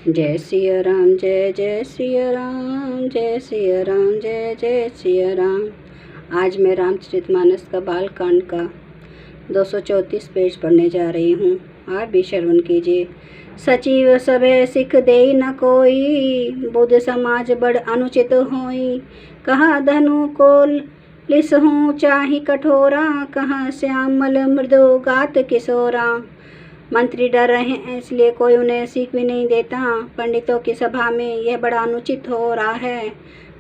जय सिया राम, जय जय सिया राम, जय सिया राम, जय जय सिया राम। आज मैं रामचरितमानस का बालकांड का 234 पेज पढ़ने जा रही हूँ। आप भी श्रवण कीजिए। सचिव सभे सिख देई न कोई, बुद्ध समाज बड़ अनुचित होई। कहा धनु को लिस हूँ चाही कठोरा, कहा श्यामल मृदु गात किशोरा। मंत्री डर रहे हैं इसलिए कोई उन्हें सीख भी नहीं देता। पंडितों की सभा में यह बड़ा अनुचित हो रहा है।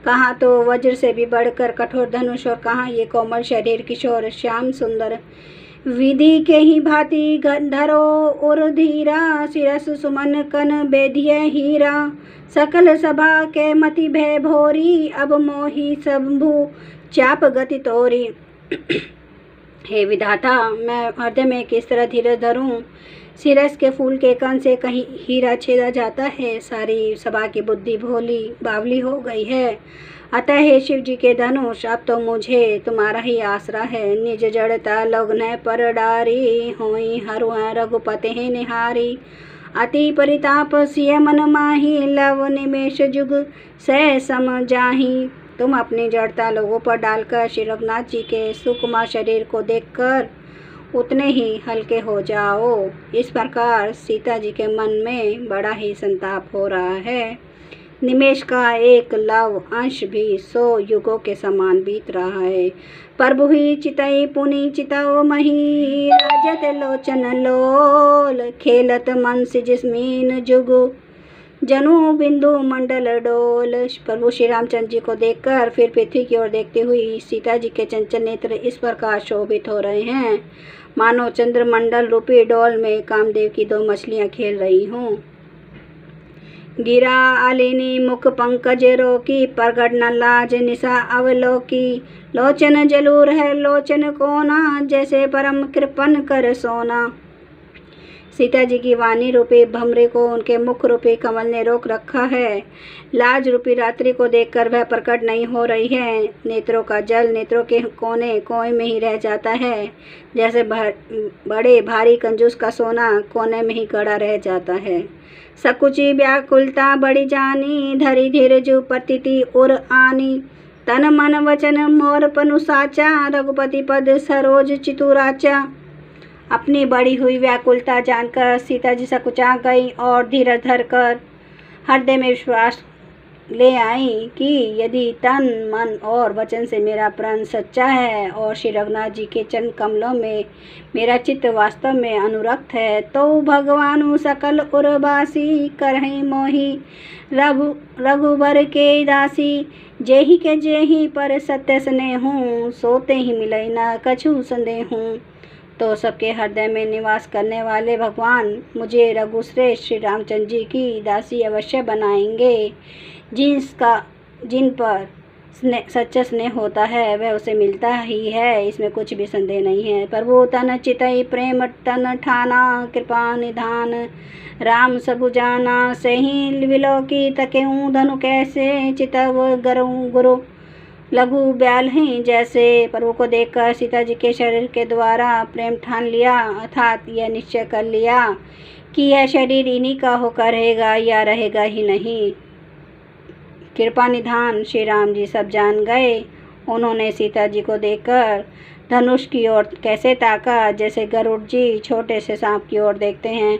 कहाँ तो वज्र से भी बढ़कर कठोर धनुष, और कहाँ ये कोमल शरीर किशोर श्याम सुंदर। विधि के ही भांति धरो उर धीरा, शिरस सुमन कन बेधिय हीरा। सकल सभा के मति भय भोरी, अब मोही शंभु चाप गति तोरी। हे विधाता, मैं हृदय में किस तरह धीरज धरूं। सिरस के फूल के कण से कहीं हीरा छेदा जाता है। सारी सभा की बुद्धि भोली बावली हो गई है। अतः हे शिव जी के धनुष, अब तो मुझे तुम्हारा ही आसरा है। निज जड़ता लग्न पर डारी, होई हरु रघुपते निहारी। अति परिताप सिय मन माही, लव निमेष जुग सह सम जाही। तुम अपनी जड़ता लोगों पर डालकर श्री रघुनाथ जी के सुकुमार शरीर को देखकर उतने ही हल्के हो जाओ। इस प्रकार सीता जी के मन में बड़ा ही संताप हो रहा है। निमेष का एक लव अंश भी 100 युगों के समान बीत रहा है। प्रभु ही चितई पुनि चितौ मही, राजत लोचन लोल, खेलत मन सिजस्मीन जुगु, जनु बिंदु मंडल डोल। प्रभु श्री रामचंद्र जी को देखकर फिर पृथ्वी की ओर देखते हुए सीता जी के चंचल नेत्र इस प्रकार शोभित हो रहे हैं, मानो चंद्रमंडल रूपी डोल में कामदेव की 2 मछलियां खेल रही हों। गिरा आलिनी मुख पंकज रोकी, प्रगट न लाज निशा अवलोकी। लोचन जलूर है लोचन कोना, जैसे परम कृपन कर सोना। सीता जी की वाणी रूपी भमरे को उनके मुख रूपी कमल ने रोक रखा है। लाज रूपी रात्रि को देखकर वह प्रकट नहीं हो रही है। नेत्रों का जल नेत्रों के कोने कोने में ही रह जाता है, जैसे बड़े भारी कंजूस का सोना कोने में ही गड़ा रह जाता है। सकुची व्याकुलता बड़ी जानी, धरी धीर जु प्रतिति उर आनी। तन मन वचन मोर पनु साचा, रघुपति पद सरोज चितुराचा। अपनी बड़ी हुई व्याकुलता जानकर सीता जी सकुचा गई और धीरज धरकर हृदय में विश्वास ले आई कि यदि तन मन और वचन से मेरा प्राण सच्चा है और श्री रघुनाथ जी के चरण कमलों में मेरा चित्त वास्तव में अनुरक्त है, तो भगवानु सकल उर्वासी करहि मोहि रघुबर के दासी। जेहि के जेहि पर सत्य स्नेहु, सोते ही मिलई न कछु संदेहु। तो सबके हृदय में निवास करने वाले भगवान मुझे रघुश्रेष्ठ श्री रामचंद्र जी की दासी अवश्य बनाएंगे। जिन पर सच्चा स्नेह होता है वह उसे मिलता ही है, इसमें कुछ भी संदेह नहीं है। प्रभु तन चितई प्रेम तन ठाना, कृपा निधान राम सबु जाना। सही विलोकी तकेऊ धनु कैसे, चितव गरऊ गुरु लघु ब्याल हैं जैसे। प्रभु को देखकर सीता जी के शरीर के द्वारा प्रेम ठान लिया, अर्थात यह निश्चय कर लिया कि यह शरीर इन्हीं का होकर रहेगा या रहेगा ही नहीं। कृपा निधान श्री राम जी सब जान गए। उन्होंने सीता जी को देखकर धनुष की ओर कैसे ताका, जैसे गरुड़ जी छोटे से सांप की ओर देखते हैं।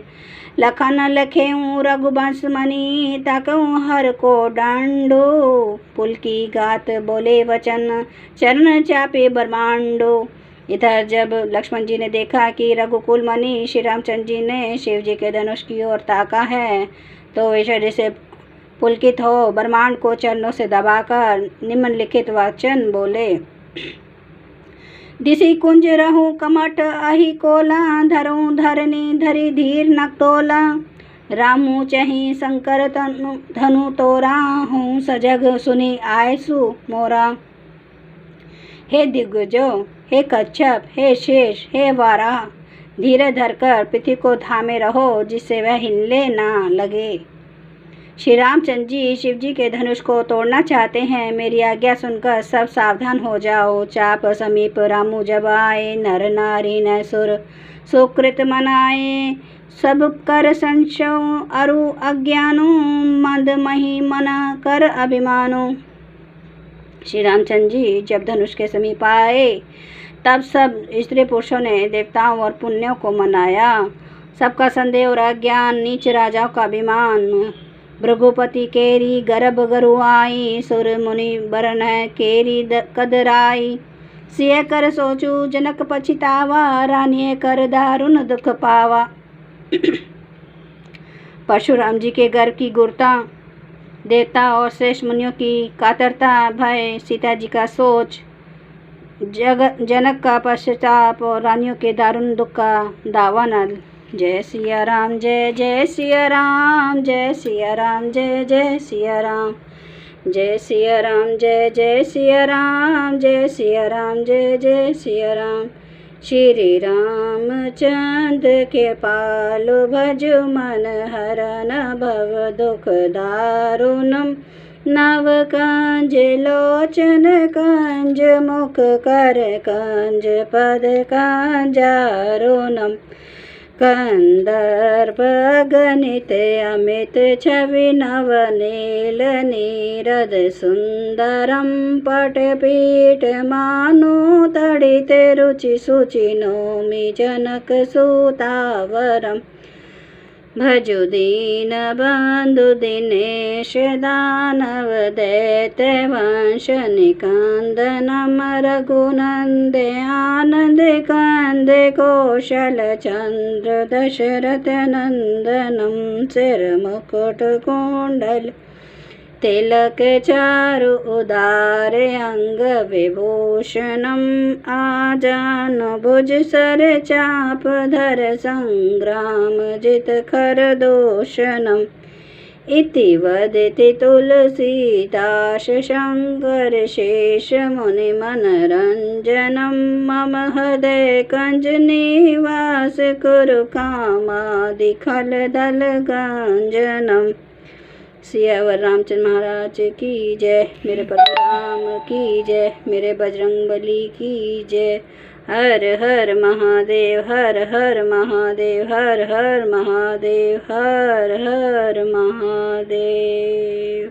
लखन लखेऊ रघुवंश मणि, ताकऊ हर को डांडो। पुल की गात बोले वचन, चरण चापे ब्रह्मांडो। इधर जब लक्ष्मण जी ने देखा कि रघुकुल मणि श्री रामचंद्र जी ने शिव जी के धनुष की ओर ताका है, तो वे शरीर से पुलकित हो ब्रह्मांड को चरणों से दबाकर निम्नलिखित वचन बोले। दिशि कुंज रहूं कमट अहि कोला, धरूं धरनी धरी धीर नक्तोला। रामू चही शंकर धनु तोरा, हूँ सजग सुनी आयसु मोरा। हे दिग्गजो, हे कच्छप, हे शेष, हे वाराह, धीरे धरकर पृथ्वी को थामे रहो, जिससे वह हिलने ना लगे। श्री रामचंद्र जी शिव जी के धनुष को तोड़ना चाहते हैं। मेरी आज्ञा सुनकर सब सावधान हो जाओ। चाप समीप रामू जब आए, नर नारी न सुर सुकृत मनाए। सब कर संशय अरु अज्ञानो, मंद मही मन कर अभिमानो। श्री रामचंद्र जी जब धनुष के समीप आए तब सब स्त्री पुरुषों ने देवताओं और पुण्यों को मनाया। सबका संदेह और अज्ञान, नीच राजाओं का अभिमान। भृगुपति केरी गर्भ गरु आई, सुर मुनि बरन केरी कदराई। सिय कर सोचू जनक पछितावा, रानिए कर दारुण दुख पावा। परशुराम जी के गर्भ की गुरता, देवता और श्रेष्ठ मुनियों की कातरता, भय, सीता जी का सोच, जनक का पश्चाताप और रानियों के दारुण दुख का दावा न। जय सिया राम, जय जय सिया राम, जय सिया राम, जय जय सिया राम, जय सिया राम, जय जय सिया राम, जय सिया राम, जय जय सिया राम। श्री रामचंद्र के पालो भजो मन हरन भव दुख दारुणम। नव कंज लोचन कंज मुख कर कंज पद कंजारुणम। कंदर्प गणित अमित छवि नव नील नीरद सुंदरम। पटपीठ मानो तड़ित रुचि सुचि नौमि जनक सुतावरम। भजु दीन बंधु दिनेश दानव दैत्य वंश निकंदनम। रघुनंद आनंद कंद कौशल चंद्र दशरथ नंदनम। सिर मुकुट कुंडल तिलक चारु उदार अंग विभूषणम। आजान भुज सर चाप धर संग्राम जित खर दूषणम। इति वदति तुलसीदास शंकर शेष मुनि मनरंजनम। मम हृदय कंज निवास कुरु कामादि खल दल गंजनम। सियावर रामचंद्र महाराज की जय, मेरे परशुराम की जय, मेरे बजरंग बली की जय। हर हर महादेव, हर हर महादेव, हर हर महादेव, हर हर महादेव।